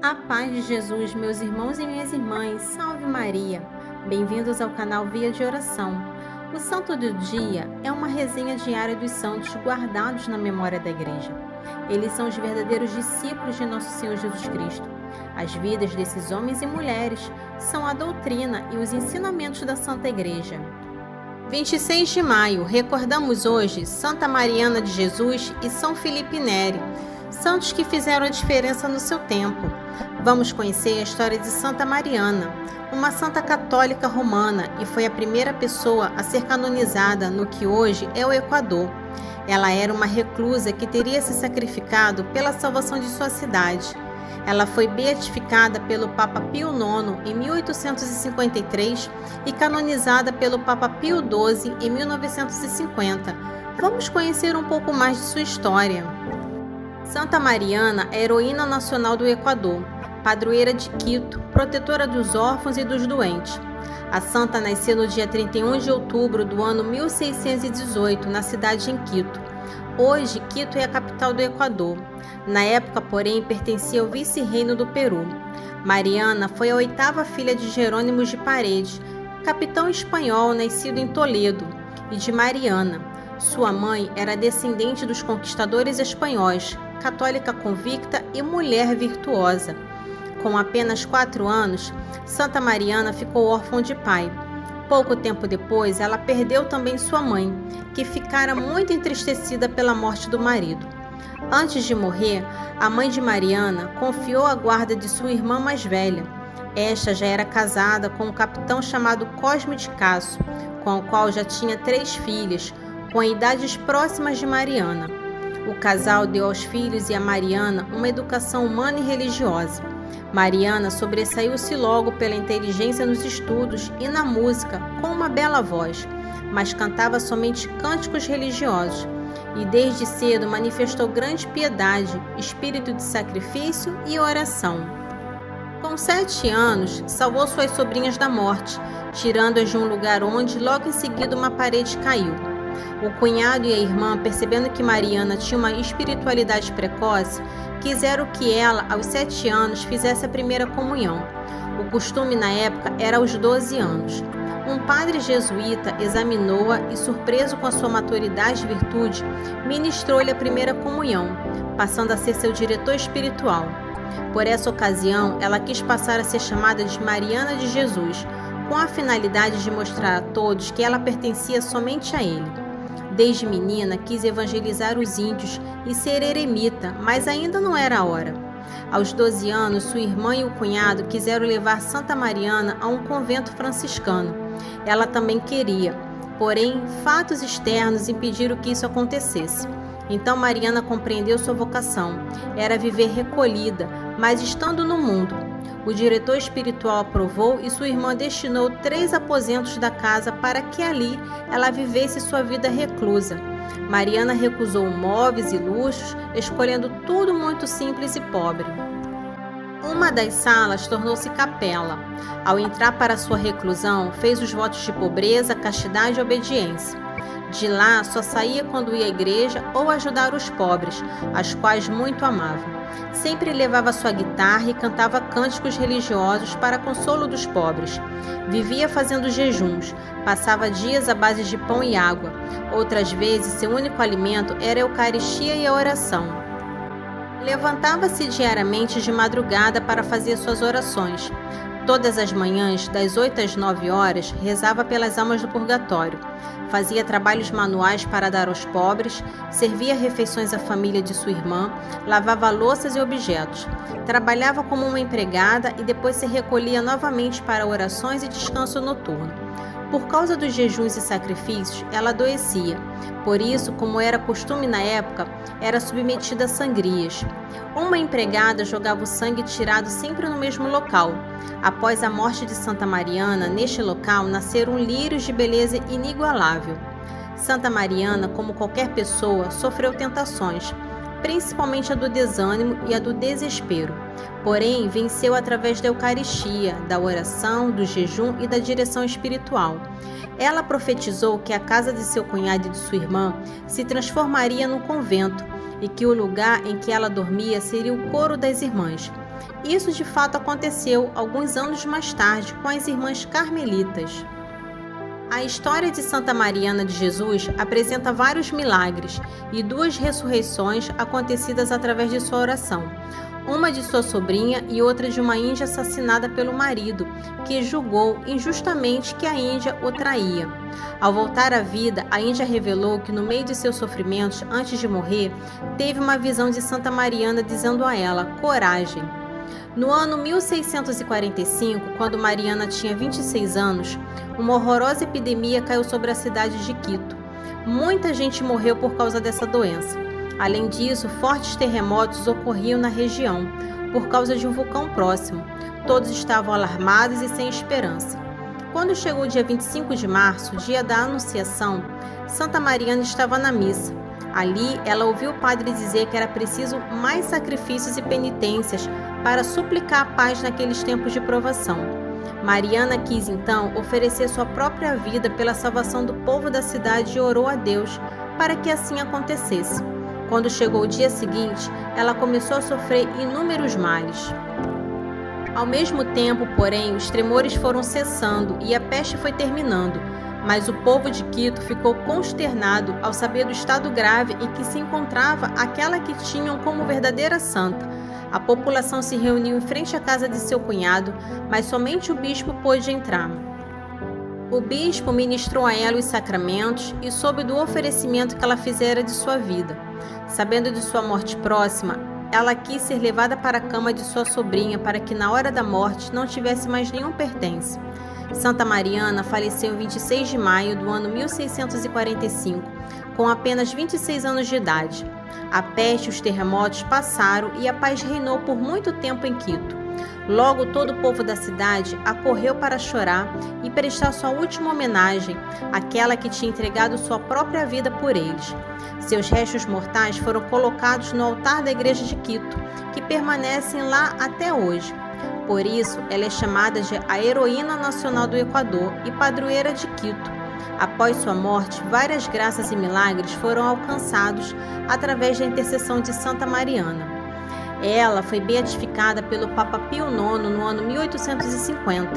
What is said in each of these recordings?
A paz de Jesus, meus irmãos e minhas irmãs, salve Maria! Bem-vindos ao canal Via de Oração. O Santo do Dia é uma resenha diária dos santos guardados na memória da Igreja. Eles são os verdadeiros discípulos de Nosso Senhor Jesus Cristo. As vidas desses homens e mulheres são a doutrina e os ensinamentos da Santa Igreja. 26 de maio, recordamos hoje Santa Mariana de Jesus e São Filipe Neri, santos que fizeram a diferença no seu tempo. Vamos conhecer a história de Santa Mariana, uma santa católica romana, e foi a primeira pessoa a ser canonizada no que hoje é o Equador. Ela era uma reclusa que teria se sacrificado pela salvação de sua cidade. Ela foi beatificada pelo Papa Pio IX em 1853 e canonizada pelo Papa Pio XII em 1950. Vamos conhecer um pouco mais de sua história. Santa Mariana é heroína nacional do Equador, padroeira de Quito, protetora dos órfãos e dos doentes. A santa nasceu no dia 31 de outubro do ano 1618, na cidade de Quito. Hoje, Quito é a capital do Equador. Na época, porém, pertencia ao vice-reino do Peru. Mariana foi a oitava filha de Jerônimo de Paredes, capitão espanhol nascido em Toledo, e de Mariana. Sua mãe era descendente dos conquistadores espanhóis, católica convicta e mulher virtuosa. Com apenas 4 anos, Santa Mariana ficou órfã de pai. Pouco tempo depois, ela perdeu também sua mãe, que ficara muito entristecida pela morte do marido. Antes de morrer, a mãe de Mariana confiou a guarda de sua irmã mais velha. Esta já era casada com um capitão chamado Cosme de Casso, com o qual já tinha 3 filhas, com idades próximas de Mariana. O casal deu aos filhos e a Mariana uma educação humana e religiosa. Mariana sobressaiu-se logo pela inteligência nos estudos e na música, com uma bela voz, mas cantava somente cânticos religiosos e desde cedo manifestou grande piedade, espírito de sacrifício e oração. Com 7 anos, salvou suas sobrinhas da morte, tirando-as de um lugar onde logo em seguida uma parede caiu. O cunhado e a irmã, percebendo que Mariana tinha uma espiritualidade precoce, quiseram que ela, aos 7 anos, fizesse a primeira comunhão. O costume na época era aos 12 anos. Um padre jesuíta examinou-a e, surpreso com a sua maturidade e virtude, ministrou-lhe a primeira comunhão, passando a ser seu diretor espiritual. Por essa ocasião, ela quis passar a ser chamada de Mariana de Jesus, com a finalidade de mostrar a todos que ela pertencia somente a ele. Desde menina, quis evangelizar os índios e ser eremita, mas ainda não era a hora. Aos 12 anos, sua irmã e o cunhado quiseram levar Santa Mariana a um convento franciscano. Ela também queria, porém, fatos externos impediram que isso acontecesse. Então Mariana compreendeu sua vocação, era viver recolhida, mas estando no mundo. O diretor espiritual aprovou e sua irmã destinou 3 aposentos da casa para que ali ela vivesse sua vida reclusa. Mariana recusou móveis e luxos, escolhendo tudo muito simples e pobre. Uma das salas tornou-se capela. Ao entrar para sua reclusão, fez os votos de pobreza, castidade e obediência. De lá, só saía quando ia à igreja ou ajudar os pobres, as quais muito amava. Sempre levava sua guitarra e cantava cânticos religiosos para consolo dos pobres. Vivia fazendo jejuns, passava dias à base de pão e água. Outras vezes, seu único alimento era a Eucaristia e a oração. Levantava-se diariamente de madrugada para fazer suas orações. Todas as manhãs, das 8 às 9 horas, rezava pelas almas do purgatório. Fazia trabalhos manuais para dar aos pobres, servia refeições à família de sua irmã, lavava louças e objetos. Trabalhava como uma empregada e depois se recolhia novamente para orações e descanso noturno. Por causa dos jejuns e sacrifícios, ela adoecia. Por isso, como era costume na época, era submetida a sangrias. Uma empregada jogava o sangue tirado sempre no mesmo local. Após a morte de Santa Mariana, neste local nasceram lírios de beleza inigualável. Santa Mariana, como qualquer pessoa, sofreu tentações, principalmente a do desânimo e a do desespero. Porém, venceu através da Eucaristia, da oração, do jejum e da direção espiritual. Ela profetizou que a casa de seu cunhado e de sua irmã se transformaria num convento e que o lugar em que ela dormia seria o coro das irmãs. Isso de fato aconteceu alguns anos mais tarde com as irmãs carmelitas. A história de Santa Mariana de Jesus apresenta vários milagres e 2 ressurreições acontecidas através de sua oração. Uma de sua sobrinha e outra de uma índia assassinada pelo marido, que julgou injustamente que a índia o traía. Ao voltar à vida, a índia revelou que no meio de seus sofrimentos, antes de morrer, teve uma visão de Santa Mariana dizendo a ela: coragem. No ano 1645, quando Mariana tinha 26 anos, uma horrorosa epidemia caiu sobre a cidade de Quito. Muita gente morreu por causa dessa doença. Além disso, fortes terremotos ocorriam na região, por causa de um vulcão próximo. Todos estavam alarmados e sem esperança. Quando chegou o dia 25 de março, dia da Anunciação, Santa Mariana estava na missa. Ali, ela ouviu o padre dizer que era preciso mais sacrifícios e penitências para suplicar a paz naqueles tempos de provação. Mariana quis, então, oferecer sua própria vida pela salvação do povo da cidade e orou a Deus para que assim acontecesse. Quando chegou o dia seguinte, ela começou a sofrer inúmeros males. Ao mesmo tempo, porém, os tremores foram cessando e a peste foi terminando, mas o povo de Quito ficou consternado ao saber do estado grave em que se encontrava aquela que tinham como verdadeira santa. A população se reuniu em frente à casa de seu cunhado, mas somente o bispo pôde entrar. O bispo ministrou a ela os sacramentos e soube do oferecimento que ela fizera de sua vida. Sabendo de sua morte próxima, ela quis ser levada para a cama de sua sobrinha para que na hora da morte não tivesse mais nenhum pertence. Santa Mariana faleceu em 26 de maio do ano 1645, com apenas 26 anos de idade. A peste e os terremotos passaram e a paz reinou por muito tempo em Quito. Logo, todo o povo da cidade acorreu para chorar e prestar sua última homenagem àquela que tinha entregado sua própria vida por eles. Seus restos mortais foram colocados no altar da igreja de Quito, que permanecem lá até hoje. Por isso, ela é chamada de a heroína nacional do Equador e padroeira de Quito. Após sua morte, várias graças e milagres foram alcançados através da intercessão de Santa Mariana. Ela foi beatificada pelo Papa Pio IX no ano 1850.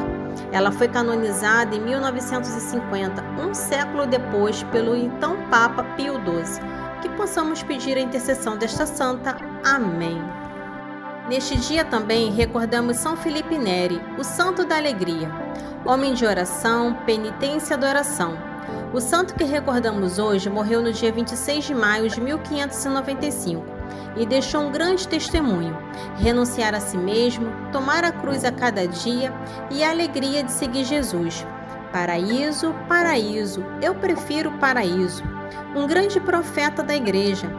Ela foi canonizada em 1950, um século depois, pelo então Papa Pio XII. Que possamos pedir a intercessão desta santa. Amém. Neste dia também recordamos São Felipe Neri, o santo da alegria, homem de oração, penitência e adoração. O santo que recordamos hoje morreu no dia 26 de maio de 1595 e deixou um grande testemunho: renunciar a si mesmo, tomar a cruz a cada dia e a alegria de seguir Jesus. Paraíso, paraíso, eu prefiro paraíso. Um grande profeta da igreja.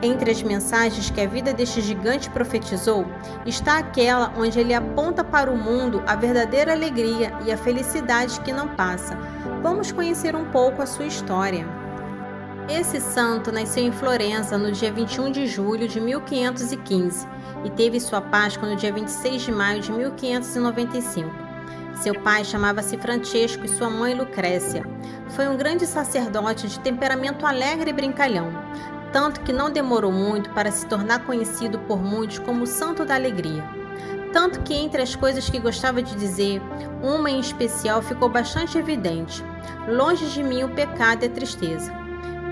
Entre as mensagens que a vida deste gigante profetizou, está aquela onde ele aponta para o mundo a verdadeira alegria e a felicidade que não passa. Vamos conhecer um pouco a sua história. Esse santo nasceu em Florença no dia 21 de julho de 1515 e teve sua Páscoa no dia 26 de maio de 1595. Seu pai chamava-se Francesco e sua mãe Lucrécia. Foi um grande sacerdote de temperamento alegre e brincalhão, tanto que não demorou muito para se tornar conhecido por muitos como o Santo da Alegria. Tanto que entre as coisas que gostava de dizer, uma em especial ficou bastante evidente: longe de mim o pecado e a tristeza.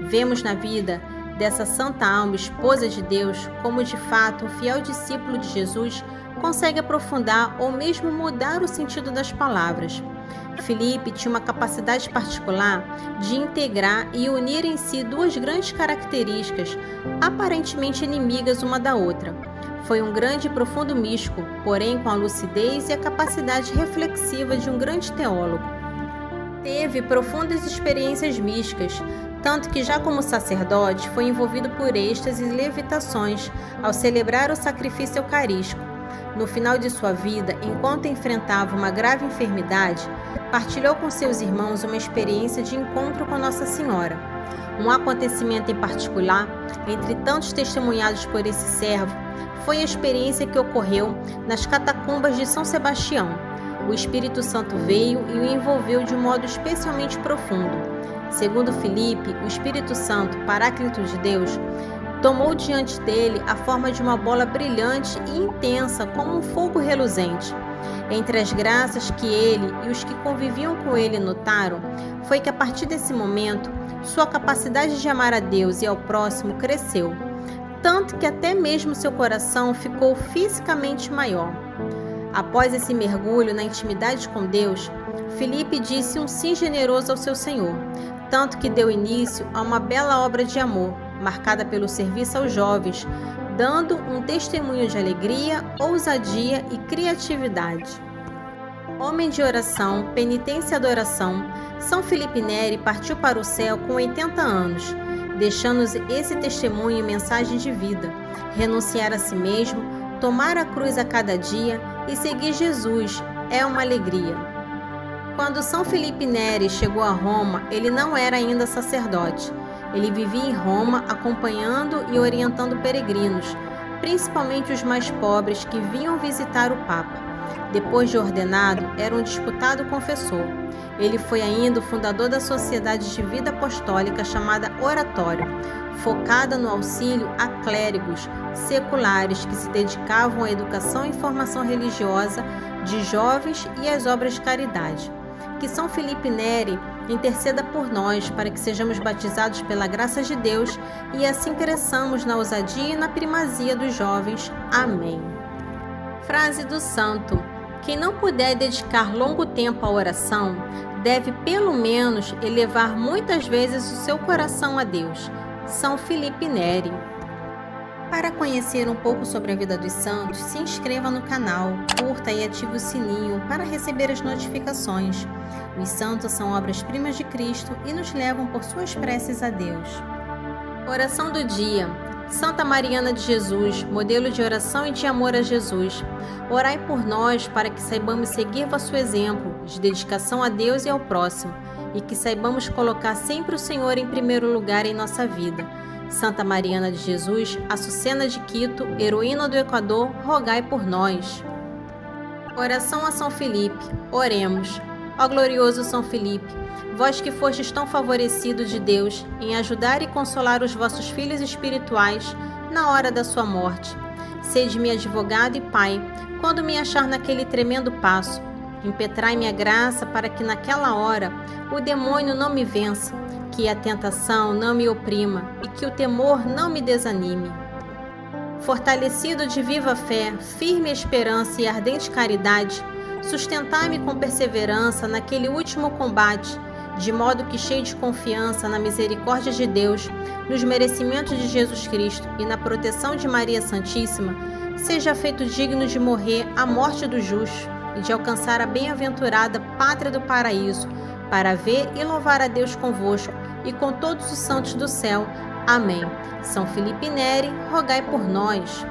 Vemos na vida dessa santa alma, esposa de Deus, como de fato um fiel discípulo de Jesus consegue aprofundar ou mesmo mudar o sentido das palavras. Felipe tinha uma capacidade particular de integrar e unir em si 2 grandes características, aparentemente inimigas uma da outra. Foi um grande e profundo místico, porém com a lucidez e a capacidade reflexiva de um grande teólogo. Teve profundas experiências místicas, tanto que já como sacerdote foi envolvido por êxtases e levitações ao celebrar o sacrifício eucarístico. No final de sua vida, enquanto enfrentava uma grave enfermidade, partilhou com seus irmãos uma experiência de encontro com Nossa Senhora. Um acontecimento em particular, entre tantos testemunhados por esse servo, foi a experiência que ocorreu nas catacumbas de São Sebastião. O Espírito Santo veio e o envolveu de um modo especialmente profundo. Segundo Filipe, o Espírito Santo, Paráclito de Deus, tomou diante dele a forma de uma bola brilhante e intensa, como um fogo reluzente. Entre as graças que ele e os que conviviam com ele notaram, foi que a partir desse momento, sua capacidade de amar a Deus e ao próximo cresceu, tanto que até mesmo seu coração ficou fisicamente maior. Após esse mergulho na intimidade com Deus, Filipe disse um sim generoso ao seu Senhor, tanto que deu início a uma bela obra de amor, marcada pelo serviço aos jovens, dando um testemunho de alegria, ousadia e criatividade. Homem de oração, penitência e adoração, São Filipe Neri partiu para o céu com 80 anos, deixando-nos esse testemunho e mensagem de vida, renunciar a si mesmo, tomar a cruz a cada dia e seguir Jesus é uma alegria. Quando São Filipe Neri chegou a Roma, ele não era ainda sacerdote. Ele vivia em Roma acompanhando e orientando peregrinos, principalmente os mais pobres que vinham visitar o Papa. Depois de ordenado, era um disputado confessor. Ele foi ainda o fundador da Sociedade de Vida Apostólica chamada Oratório, focada no auxílio a clérigos seculares que se dedicavam à educação e formação religiosa de jovens e às obras de caridade. Que São Filipe Neri interceda por nós para que sejamos batizados pela graça de Deus e assim cresçamos na ousadia e na primazia dos jovens. Amém. Frase do santo: quem não puder dedicar longo tempo à oração, deve pelo menos elevar muitas vezes o seu coração a Deus. São Filipe Neri. Para conhecer um pouco sobre a vida dos santos, se inscreva no canal, curta e ative o sininho para receber as notificações. Os santos são obras-primas de Cristo e nos levam por suas preces a Deus. Oração do dia. Santa Mariana de Jesus, modelo de oração e de amor a Jesus, orai por nós para que saibamos seguir vosso exemplo de dedicação a Deus e ao próximo, e que saibamos colocar sempre o Senhor em primeiro lugar em nossa vida. Santa Mariana de Jesus, Açucena de Quito, heroína do Equador, rogai por nós. Oração a São Filipe. Oremos. Ó glorioso São Filipe, vós que fostes tão favorecido de Deus em ajudar e consolar os vossos filhos espirituais na hora da sua morte, sede-me advogado e pai, quando me achar naquele tremendo passo. Impetrai-me a graça para que naquela hora o demônio não me vença, que a tentação não me oprima e que o temor não me desanime. Fortalecido de viva fé, firme esperança e ardente caridade, sustentai-me com perseverança naquele último combate, de modo que, cheio de confiança na misericórdia de Deus, nos merecimentos de Jesus Cristo e na proteção de Maria Santíssima, seja feito digno de morrer a morte do justo e de alcançar a bem-aventurada pátria do paraíso, para ver e louvar a Deus convosco e com todos os santos do céu. Amém. São Filipe Neri, rogai por nós.